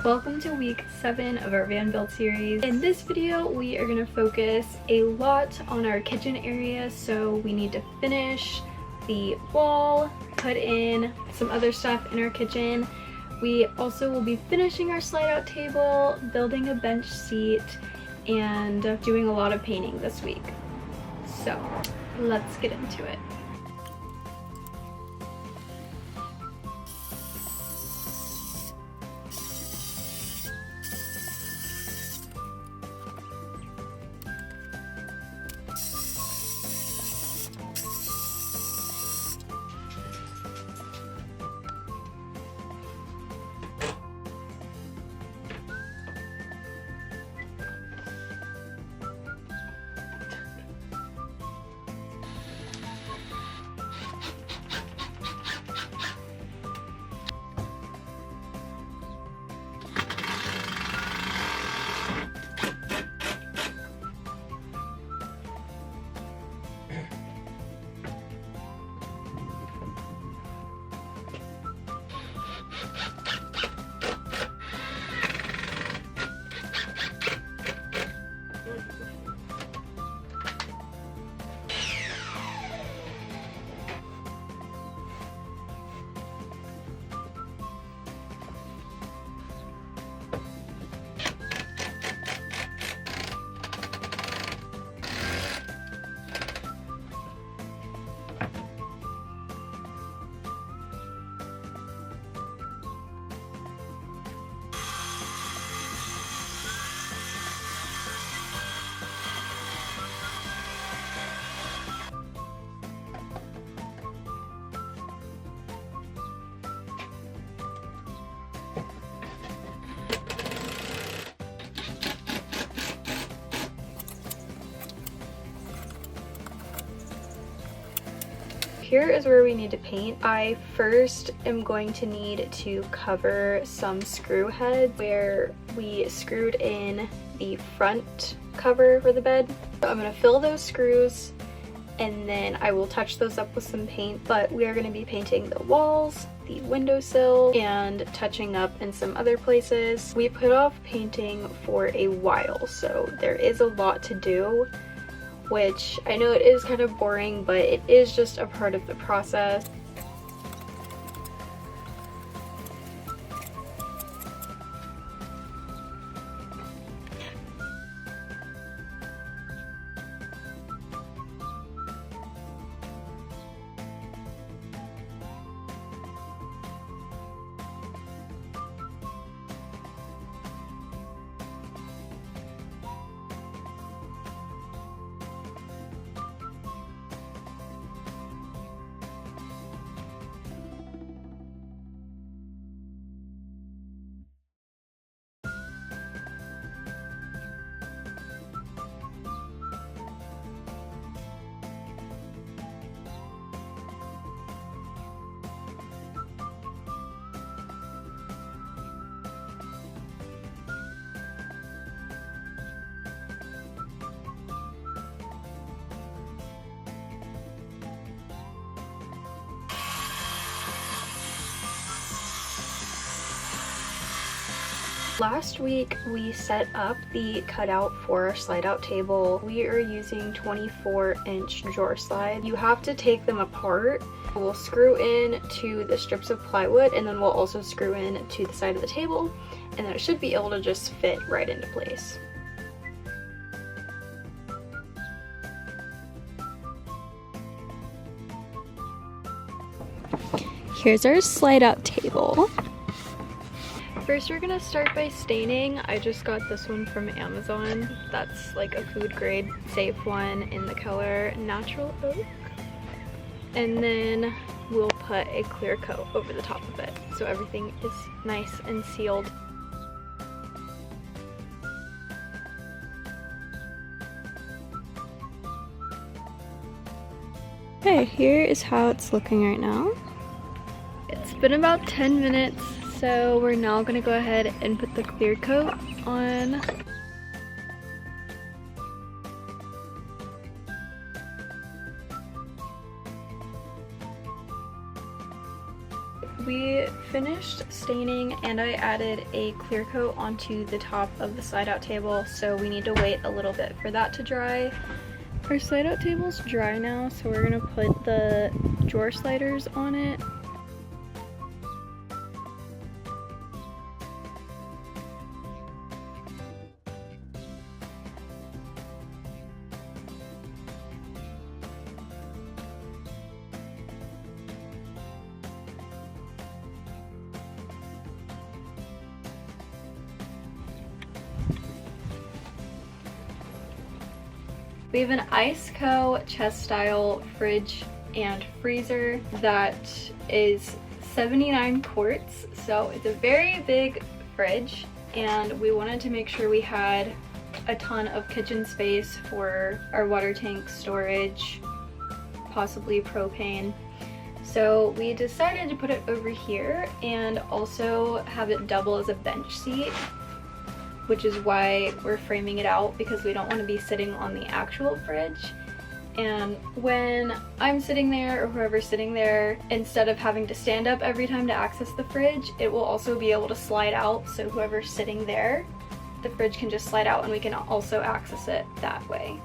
Welcome to week 7 of our van build series. In this video, we are going to focus a lot on our kitchen area. So we need to finish the wall, put in some other stuff in our kitchen. We also will be finishing our slide out table, building a bench seat, and doing a lot of painting this week. So let's get into it. Here is where we need to paint. I first am going to need to cover some screw heads where we screwed in the front cover for the bed. So I'm going to fill those screws and then I will touch those up with some paint, but we are going to be painting the walls, the windowsill, and touching up in some other places. We put off painting for a while, so there is a lot to do, which I know it is kind of boring, but it is just a part of the process. Last week we set up the cutout for our slide out table. We are using 24-inch drawer slide. You have to take them apart. We'll screw in to the strips of plywood and then we'll also screw in to the side of the table, and then it should be able to just fit right into place. Here's our slide out table. First, we're gonna start by staining. I just got this one from Amazon. That's like a food grade safe one in the color Natural Oak. And then we'll put a clear coat over the top of it so everything is nice and sealed. Okay, here is how it's looking right now. It's been about 10 minutes. So we're now gonna go ahead and put the clear coat on. we finished staining and I added a clear coat onto the top of the slide out table, so we need to wait a little bit for that to dry. Our slide out table's dry now, so we're gonna put the drawer sliders on it. We have an Iceco chest style fridge and freezer that is 79 quarts, so it's a very big fridge, and we wanted to make sure we had a ton of kitchen space for our water tank storage, possibly propane. So we decided to put it over here and also have it double as a bench seat, which is why we're framing it out, because we don't want to be sitting on the actual fridge. And when I'm sitting there or whoever's sitting there, instead of having to stand up every time to access the fridge, it will also be able to slide out, so whoever's sitting there, the fridge can just slide out and we can also access it that way.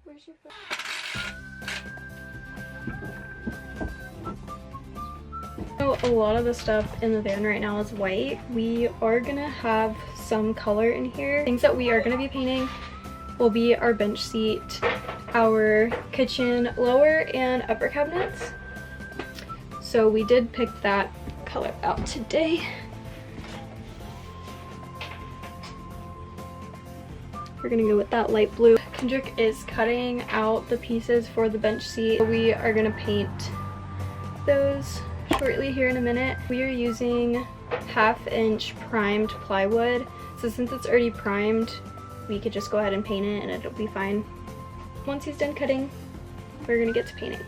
Where's your phone? So a lot of the stuff in the van right now is white. We are gonna have some color in here. Things that we are gonna be painting will be our bench seat, our kitchen lower and upper cabinets. So we did pick that color out today. We're gonna go with that light blue. Kendrick is cutting out the pieces for the bench seat. We are gonna paint those shortly here in a minute. We are using 1/2 inch primed plywood, so since it's already primed, we could just go ahead and paint it and it'll be fine. Once he's done cutting, we're gonna get to painting.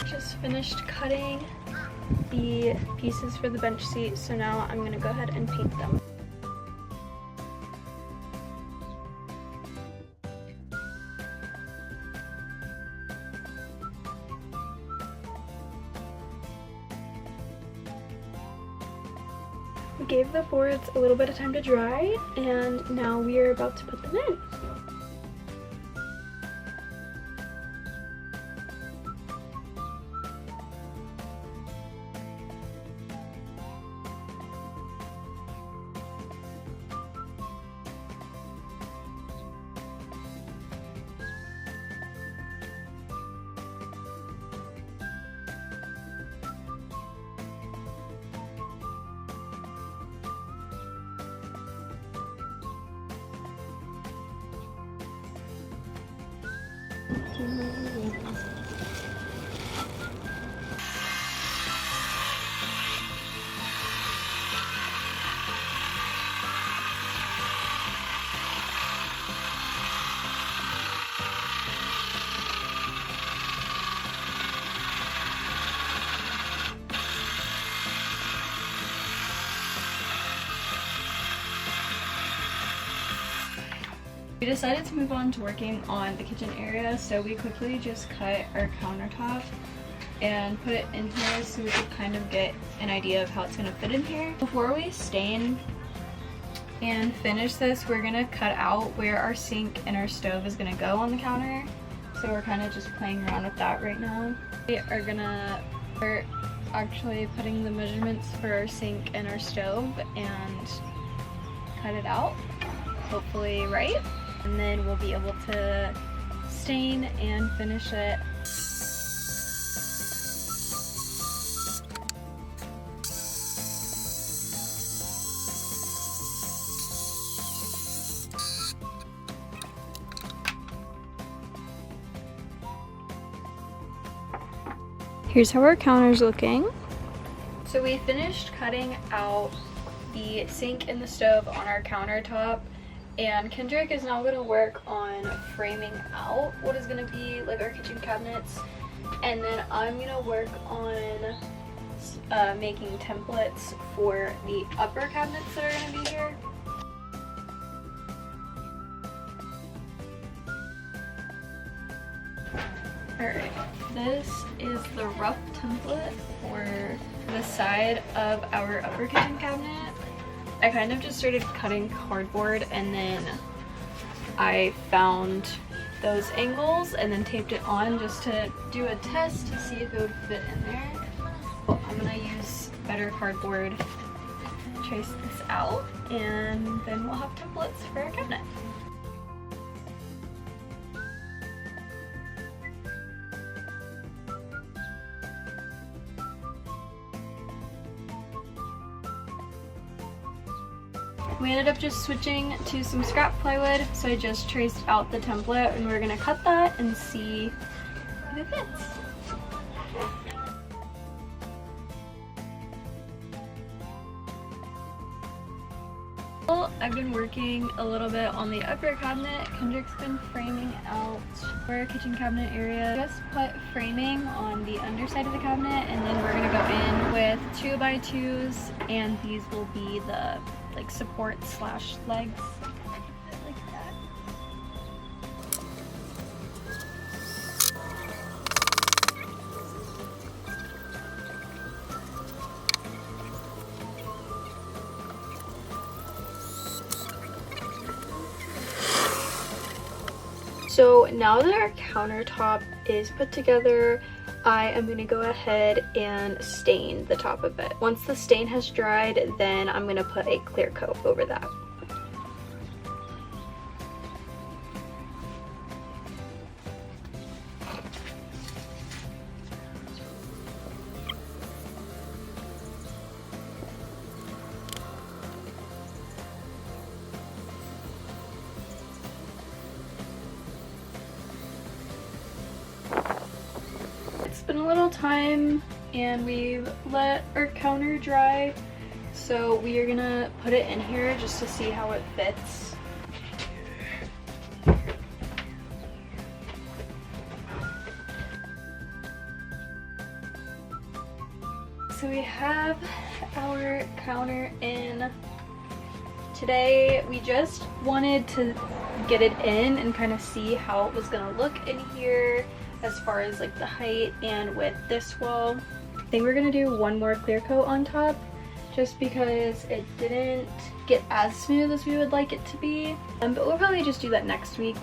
Just finished cutting the pieces for the bench seat, so now I'm gonna go ahead and paint them. We gave the boards a little bit of time to dry, and now we are about to put them in. We decided to move on to working on the kitchen area, so we quickly just cut our countertop and put it in here so we could kind of get an idea of how it's going to fit in here. Before we stain and finish this, we're going to cut out where our sink and our stove is going to go on the counter, so we're kind of just playing around with that right now. We are going to start actually putting the measurements for our sink and our stove and cut it out, hopefully right. And then we'll be able to stain and finish it. Here's how our counter's looking. So we finished cutting out the sink and the stove on our countertop, and Kendrick is now going to work on framing out what is going to be like our kitchen cabinets, and then I'm going to work on making templates for the upper cabinets that are going to be here. Alright, this is the rough template for the side of our upper kitchen cabinet. I kind of just started cutting cardboard and then I found those angles and then taped it on just to do a test to see if it would fit in there. Well, I'm gonna use better cardboard, trace this out, and then we'll have templates for our cabinet. We ended up just switching to some scrap plywood, so I just traced out the template and we're gonna cut that and see if it fits. Well, I've been working a little bit on the upper cabinet. Kendrick's been framing out for our kitchen cabinet area. Just put framing on the underside of the cabinet and then we're gonna go in with 2x2s and these will be the like support slash legs like that. So now that our countertop is put together, I am going to go ahead and stain the top of it. Once the stain has dried, then I'm going to put a clear coat over that. It's been a little time and we've let our counter dry, so we are gonna put it in here just to see how it fits. So we have our counter in. Today we just wanted to get it in and kind of see how it was gonna look in here as far as like the height and with this wall. I think we're gonna do one more clear coat on top just because it didn't get as smooth as we would like it to be. But we'll probably just do that next week.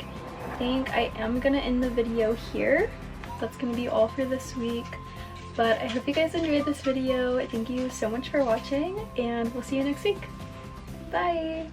I think I am gonna end the video here. That's gonna be all for this week. But I hope you guys enjoyed this video. Thank you so much for watching and we'll see you next week. Bye!